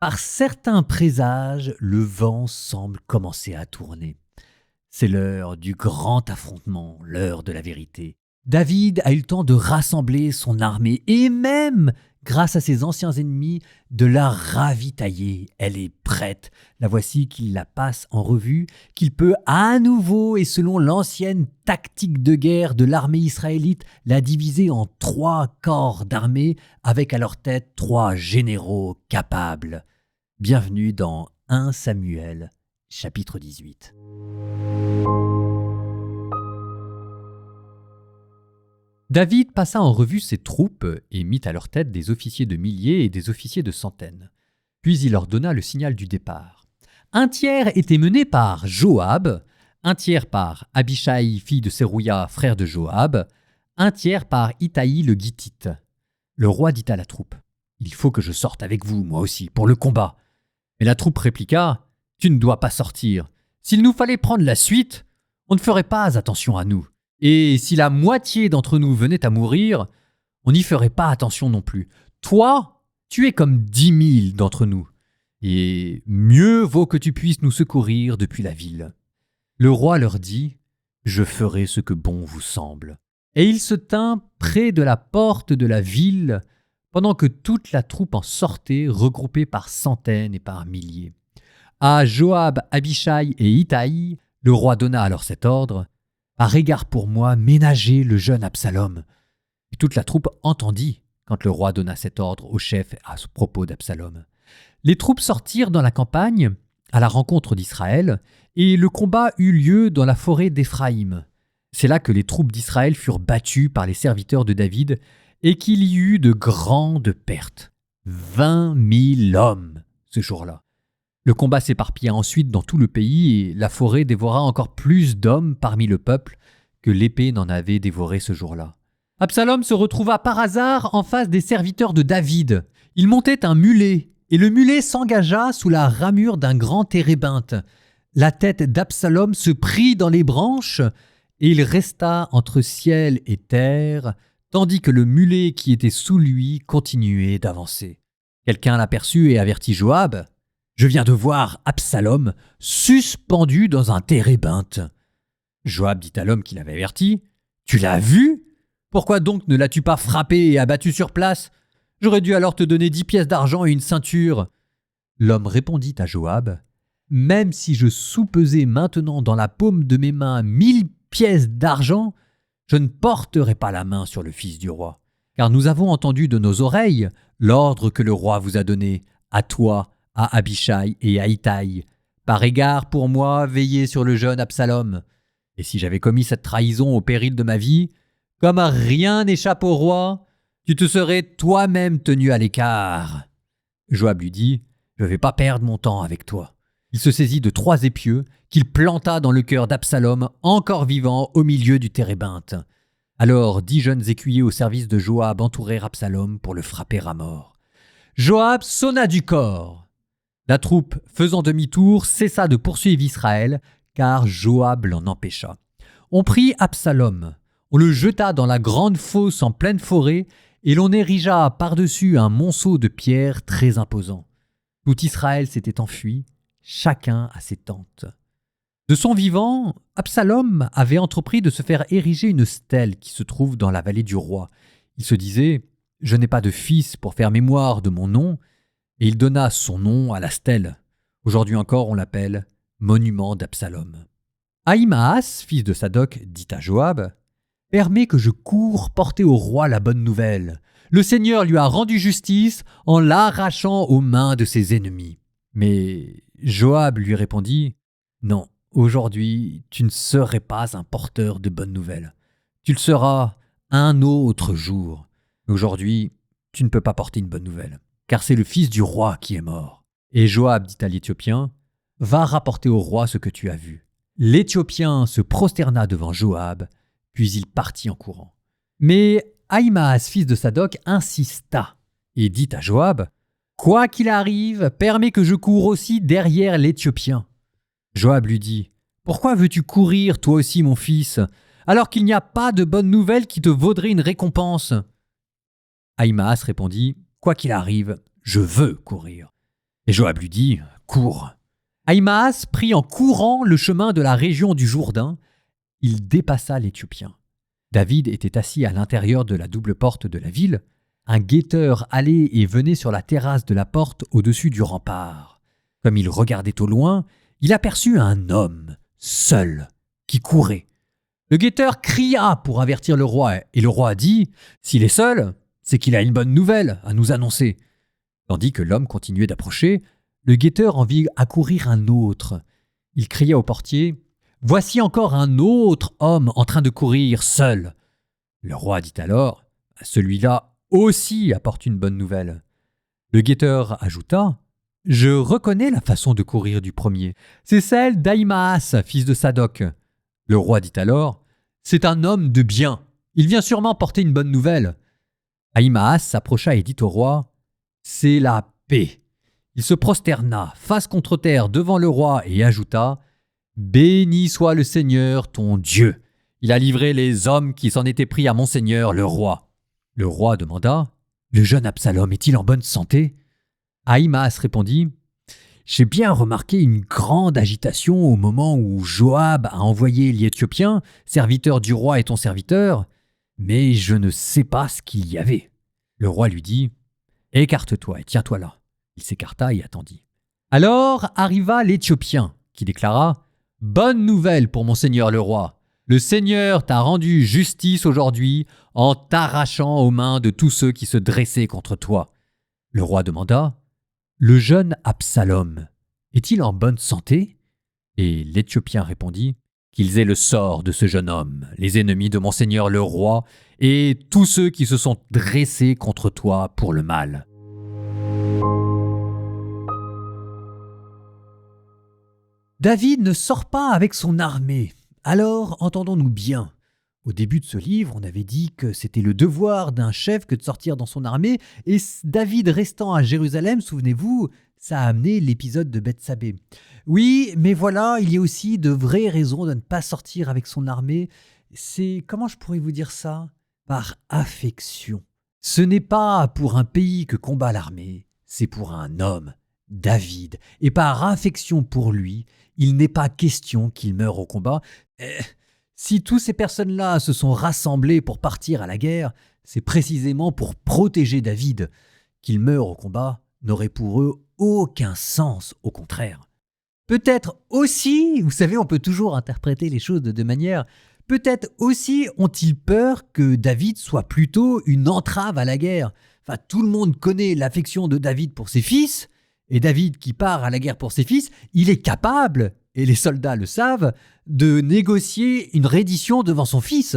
Par certains présages, le vent semble commencer à tourner. C'est l'heure du grand affrontement, l'heure de la vérité. David a eu le temps de rassembler son armée et même, grâce à ses anciens ennemis, de la ravitailler. Elle est prête. La voici qu'il la passe en revue, qu'il peut à nouveau, et selon l'ancienne tactique de guerre de l'armée israélite, la diviser en 3 corps d'armée avec à leur tête 3 généraux capables. Bienvenue dans 1 Samuel, chapitre 18. David passa en revue ses troupes et mit à leur tête des officiers de milliers et des officiers de centaines. Puis il leur donna le signal du départ. Un tiers était mené par Joab, un tiers par Abishai, fille de Sérouia, frère de Joab, un tiers par Itaï le Gittite. Le roi dit à la troupe : « Il faut que je sorte avec vous, moi aussi, pour le combat. » Mais la troupe répliqua : « Tu ne dois pas sortir. S'il nous fallait prendre la suite, on ne ferait pas attention à nous. Et si la moitié d'entre nous venait à mourir, on n'y ferait pas attention non plus. Toi, tu es comme 10 000 d'entre nous. Et mieux vaut que tu puisses nous secourir depuis la ville. » Le roi leur dit : « Je ferai ce que bon vous semble. » Et il se tint près de la porte de la ville, pendant que toute la troupe en sortait, regroupée par centaines et par milliers. À Joab, Abishai et Itaï, le roi donna alors cet ordre : « Par égard pour moi, ménagez le jeune Absalom. » Et toute la troupe entendit quand le roi donna cet ordre au chef à ce propos d'Absalom. Les troupes sortirent dans la campagne à la rencontre d'Israël, et le combat eut lieu dans la forêt d'Éphraïm. C'est là que les troupes d'Israël furent battues par les serviteurs de David, et qu'il y eut de grandes pertes. 20 000 hommes ce jour-là. Le combat s'éparpilla ensuite dans tout le pays et la forêt dévora encore plus d'hommes parmi le peuple que l'épée n'en avait dévoré ce jour-là. Absalom se retrouva par hasard en face des serviteurs de David. Il montait un mulet et le mulet s'engagea sous la ramure d'un grand térébinthe. La tête d'Absalom se prit dans les branches et il resta entre ciel et terre, tandis que le mulet qui était sous lui continuait d'avancer. Quelqu'un l'aperçut et avertit Joab : « Je viens de voir Absalom suspendu dans un térébinthe. » Joab dit à l'homme qui l'avait averti : « Tu l'as vu ? Pourquoi donc ne l'as-tu pas frappé et abattu sur place ? J'aurais dû alors te donner 10 pièces d'argent et une ceinture. » L'homme répondit à Joab : « Même si je soupesais maintenant dans la paume de mes mains 1000 pièces d'argent, je ne porterai pas la main sur le fils du roi, car nous avons entendu de nos oreilles l'ordre que le roi vous a donné, à toi, à Abishai et à Itaï. Par égard pour moi, veillez sur le jeune Absalom. Et si j'avais commis cette trahison au péril de ma vie, comme rien n'échappe au roi, tu te serais toi-même tenu à l'écart. » Joab lui dit : « Je ne vais pas perdre mon temps avec toi. » Il se saisit de 3 épieux qu'il planta dans le cœur d'Absalom, encore vivant au milieu du térébinthe. Alors 10 jeunes écuyers au service de Joab entourèrent Absalom pour le frapper à mort. Joab sonna du cor. La troupe, faisant demi-tour, cessa de poursuivre Israël, car Joab l'en empêcha. On prit Absalom, on le jeta dans la grande fosse en pleine forêt, et l'on érigea par-dessus un monceau de pierres très imposant. Tout Israël s'était enfui, chacun à ses tentes. De son vivant, Absalom avait entrepris de se faire ériger une stèle qui se trouve dans la vallée du roi. Il se disait : « Je n'ai pas de fils pour faire mémoire de mon nom », et il donna son nom à la stèle. Aujourd'hui encore, on l'appelle monument d'Absalom. Ahimaas, fils de Sadoc, dit à Joab : « Permets que je coure porter au roi la bonne nouvelle. Le Seigneur lui a rendu justice en l'arrachant aux mains de ses ennemis. » Mais Joab lui répondit : « Non, aujourd'hui, tu ne serais pas un porteur de bonnes nouvelles. Tu le seras un autre jour. Aujourd'hui, tu ne peux pas porter une bonne nouvelle, car c'est le fils du roi qui est mort. » Et Joab dit à l'Éthiopien : « Va rapporter au roi ce que tu as vu. » L'Éthiopien se prosterna devant Joab, puis il partit en courant. Mais Ahimaas, fils de Sadoc, insista et dit à Joab : « Quoi qu'il arrive, permets que je coure aussi derrière l'Éthiopien. » Joab lui dit : « Pourquoi veux-tu courir, toi aussi, mon fils, alors qu'il n'y a pas de bonne nouvelle qui te vaudrait une récompense ?» Ahimaas répondit : « Quoi qu'il arrive, je veux courir. » Et Joab lui dit « Cours ». Ahimaas prit en courant le chemin de la région du Jourdain. Il dépassa l'Éthiopien. David était assis à l'intérieur de la double porte de la ville. Un guetteur allait et venait sur la terrasse de la porte au-dessus du rempart. Comme il regardait au loin, il aperçut un homme, seul, qui courait. Le guetteur cria pour avertir le roi, et le roi dit « S'il est seul, c'est qu'il a une bonne nouvelle à nous annoncer. » Tandis que l'homme continuait d'approcher, le guetteur en vit accourir un autre. Il cria au portier « Voici encore un autre homme en train de courir seul. » Le roi dit alors « Celui-là aussi apporte une bonne nouvelle. » Le guetteur ajouta « Je reconnais la façon de courir du premier. C'est celle d'Ahimaas, fils de Sadoc. » Le roi dit alors « C'est un homme de bien. Il vient sûrement porter une bonne nouvelle. » Ahimaas s'approcha et dit au roi « C'est la paix. » Il se prosterna face contre terre devant le roi et ajouta « Béni soit le Seigneur ton Dieu. Il a livré les hommes qui s'en étaient pris à mon seigneur le roi. » Le roi demanda « Le jeune Absalom est-il en bonne santé ?» Ahimaas répondit « J'ai bien remarqué une grande agitation au moment où Joab a envoyé l'Éthiopien, serviteur du roi et ton serviteur, mais je ne sais pas ce qu'il y avait. » Le roi lui dit « Écarte-toi et tiens-toi là. » Il s'écarta et attendit. Alors arriva l'Éthiopien, qui déclara « Bonne nouvelle pour mon seigneur le roi. Le Seigneur t'a rendu justice aujourd'hui en t'arrachant aux mains de tous ceux qui se dressaient contre toi. » Le roi demanda « Le jeune Absalom est-il en bonne santé ?» Et l'Éthiopien répondit « Qu'ils aient le sort de ce jeune homme, les ennemis de mon seigneur le roi, et tous ceux qui se sont dressés contre toi pour le mal. » David ne sort pas avec son armée. Alors, entendons-nous bien. Au début de ce livre, on avait dit que c'était le devoir d'un chef que de sortir dans son armée, et David restant à Jérusalem, souvenez-vous, ça a amené l'épisode de Bethsabée. Oui, mais voilà, il y a aussi de vraies raisons de ne pas sortir avec son armée. C'est, comment je pourrais vous dire ça ? Par affection. Ce n'est pas pour un pays que combat l'armée, c'est pour un homme, David, et par affection pour lui, il n'est pas question qu'il meure au combat. Si toutes ces personnes-là se sont rassemblées pour partir à la guerre, c'est précisément pour protéger David. Qu'il meure au combat n'aurait pour eux aucun sens, au contraire. Peut-être aussi, vous savez, on peut toujours interpréter les choses de deux manières, peut-être aussi ont-ils peur que David soit plutôt une entrave à la guerre. Enfin, tout le monde connaît l'affection de David pour ses fils, et David qui part à la guerre pour ses fils, il est capable, et les soldats le savent, de négocier une reddition devant son fils.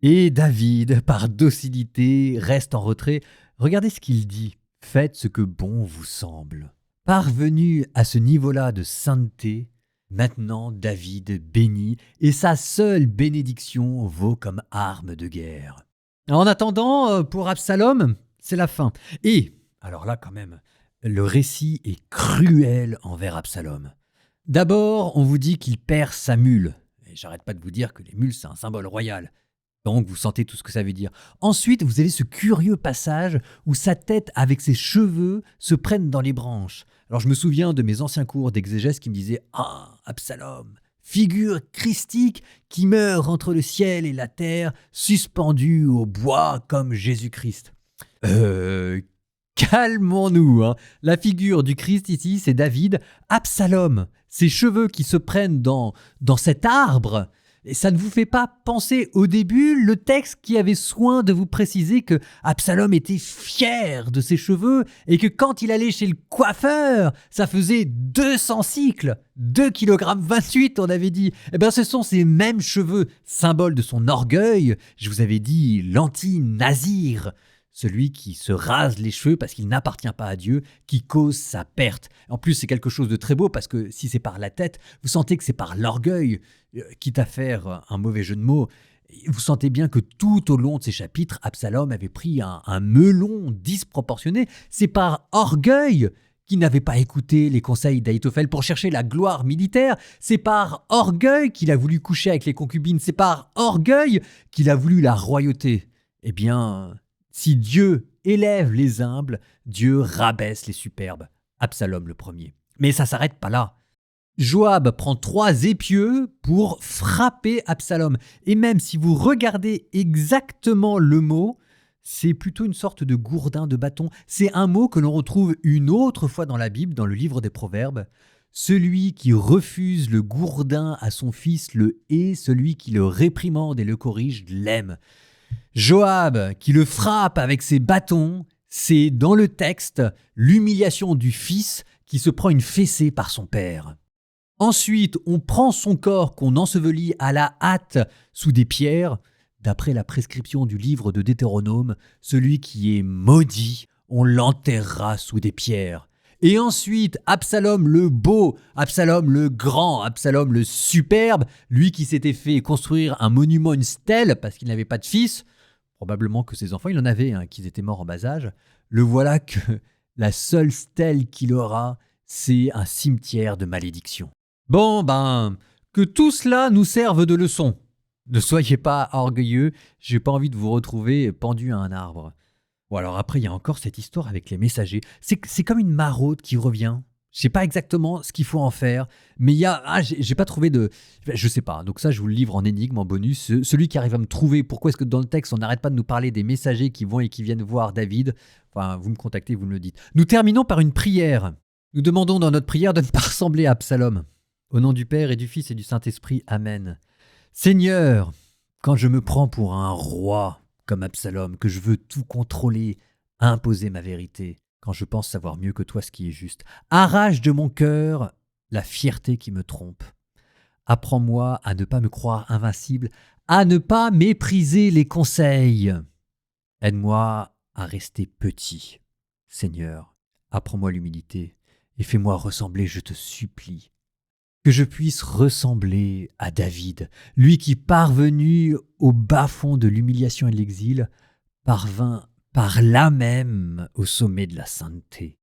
Et David, par docilité, reste en retrait. Regardez ce qu'il dit. « Faites ce que bon vous semble. » Parvenu à ce niveau-là de sainteté, maintenant David bénit, et sa seule bénédiction vaut comme arme de guerre. En attendant, pour Absalom, c'est la fin. Et, alors là quand même, le récit est cruel envers Absalom. D'abord, on vous dit qu'il perd sa mule. Et j'arrête pas de vous dire que les mules, c'est un symbole royal. Donc, vous sentez tout ce que ça veut dire. Ensuite, vous avez ce curieux passage où sa tête avec ses cheveux se prennent dans les branches. Alors, je me souviens de mes anciens cours d'exégèse qui me disaient « Ah, Absalom, figure christique qui meurt entre le ciel et la terre, suspendu au bois comme Jésus-Christ. » Calmons-nous, hein. La figure du Christ ici, c'est David. Absalom, ses cheveux qui se prennent dans cet arbre. Et ça ne vous fait pas penser au début le texte qui avait soin de vous préciser que Absalom était fier de ses cheveux et que quand il allait chez le coiffeur, ça faisait 200 cycles, 2,28 kg on avait dit. Eh bien ce sont ces mêmes cheveux, symbole de son orgueil, je vous avais dit l'anti-nazir. Celui qui se rase les cheveux parce qu'il n'appartient pas à Dieu, qui cause sa perte. En plus, c'est quelque chose de très beau parce que si c'est par la tête, vous sentez que c'est par l'orgueil, quitte à faire un mauvais jeu de mots. Vous sentez bien que tout au long de ces chapitres, Absalom avait pris un melon disproportionné. C'est par orgueil qu'il n'avait pas écouté les conseils d'Ahitophel pour chercher la gloire militaire. C'est par orgueil qu'il a voulu coucher avec les concubines. C'est par orgueil qu'il a voulu la royauté. Eh bien, si Dieu élève les humbles, Dieu rabaisse les superbes. Absalom le premier. Mais ça s'arrête pas là. Joab prend 3 épieux pour frapper Absalom. Et même si vous regardez exactement le mot, c'est plutôt une sorte de gourdin de bâton. C'est un mot que l'on retrouve une autre fois dans la Bible, dans le livre des Proverbes. Celui qui refuse le gourdin à son fils le hait, celui qui le réprimande et le corrige l'aime. Joab qui le frappe avec ses bâtons, c'est dans le texte l'humiliation du fils qui se prend une fessée par son père. Ensuite, on prend son corps qu'on ensevelit à la hâte sous des pierres. D'après la prescription du livre de Deutéronome, celui qui est maudit, on l'enterrera sous des pierres. Et ensuite, Absalom le beau, Absalom le grand, Absalom le superbe, lui qui s'était fait construire un monument, une stèle, parce qu'il n'avait pas de fils, probablement que ses enfants, il en avait, qu'ils étaient morts en bas âge, le voilà que la seule stèle qu'il aura, c'est un cimetière de malédiction. Bon, que tout cela nous serve de leçon. Ne soyez pas orgueilleux, j'ai pas envie de vous retrouver pendu à un arbre. Bon, alors après, il y a encore cette histoire avec les messagers. C'est comme une maraude qui revient. Je sais pas exactement ce qu'il faut en faire, mais il y a... j'ai pas trouvé de... Je sais pas, donc ça, je vous le livre en énigme, en bonus. Celui qui arrive à me trouver pourquoi est-ce que dans le texte, on n'arrête pas de nous parler des messagers qui vont et qui viennent voir David, enfin, vous me contactez, vous me le dites. Nous terminons par une prière. Nous demandons dans notre prière de ne pas ressembler à Absalom. Au nom du Père et du Fils et du Saint-Esprit, Amen. Seigneur, quand je me prends pour un roi comme Absalom, que je veux tout contrôler, imposer ma vérité, quand je pense savoir mieux que toi ce qui est juste, arrache de mon cœur la fierté qui me trompe. Apprends-moi à ne pas me croire invincible, à ne pas mépriser les conseils. Aide-moi à rester petit. Seigneur, apprends-moi l'humilité et fais-moi ressembler, je te supplie, que je puisse ressembler à David, lui qui, parvenu au bas-fond de l'humiliation et de l'exil, parvint par là même au sommet de la sainteté.